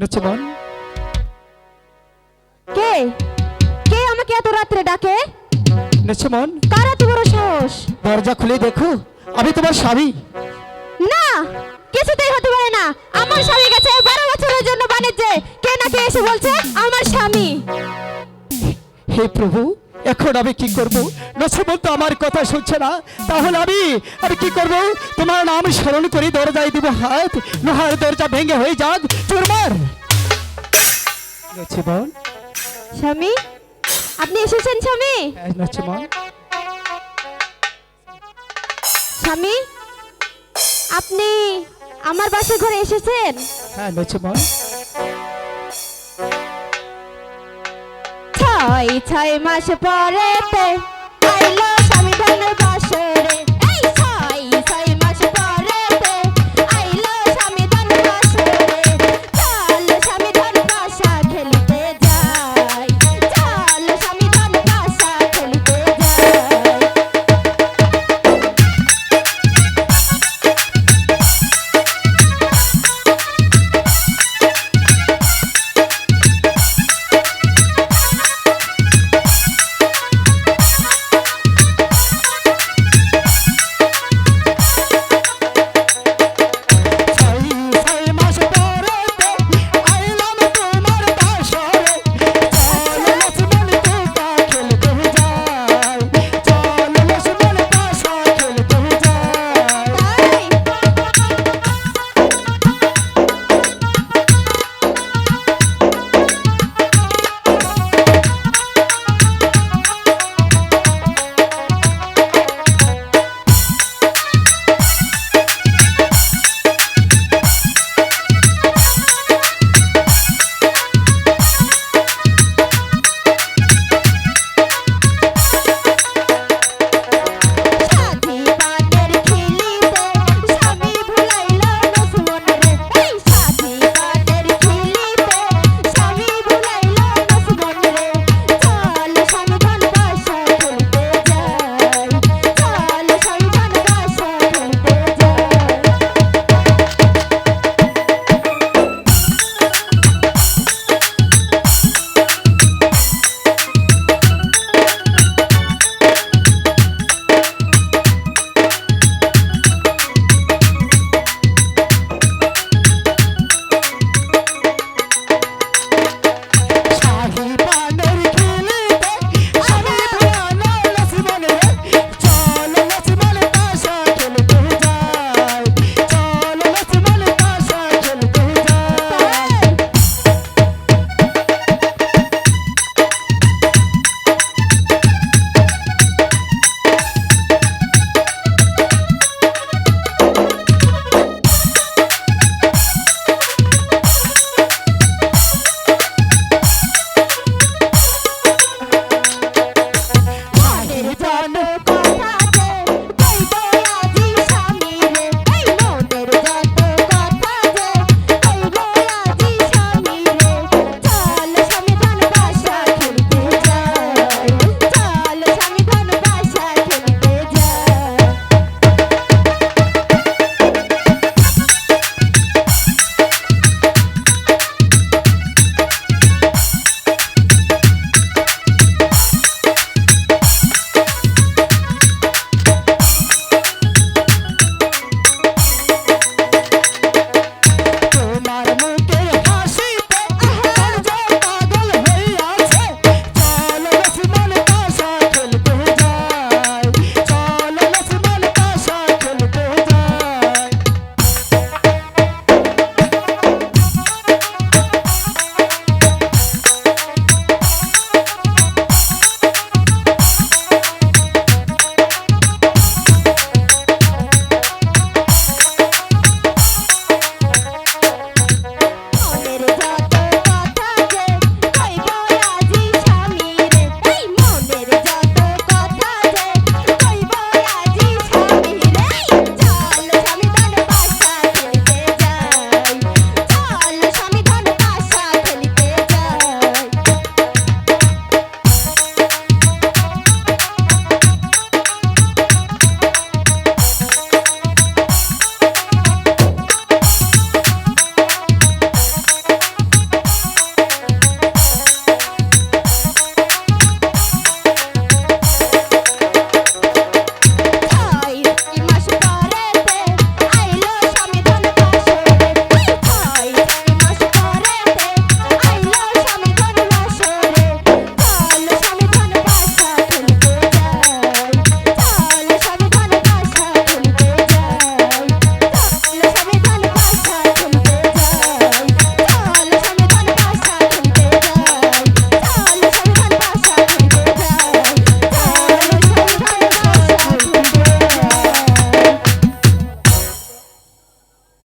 লক্ষ্মণ, কে কে আমাকে এত রাত্রে ডাকে? লক্ষ্মণ, কার এত বড় সাহস? দরজা খুলে দেখো, আমি তোমার স্বামী। না, কিছুতেই হতে পারে না। আমার স্বামী গেছে 12 বছরের জন্য বাণিজ্যে। কে না কে এসে বলছে আমার স্বামী। হে প্রভু, এখন আমি কি করব? লক্ষ্মণ তো আমার কথা শুনছে না, তাহলে আমি কি করব? তোমার নাম স্মরণ করে দরজায় দিব হাত, লোহার দরজা ভেঙে হয়ে যাক চুরমার। লক্ষ্মণ, স্বামী, আপনি এসেছেন স্বামী? লক্ষ্মণ, স্বামী, আপনি আমার বাসা ঘরে এসেছেন? হ্যাঁ লক্ষ্মণ। 6 মাস পরেতে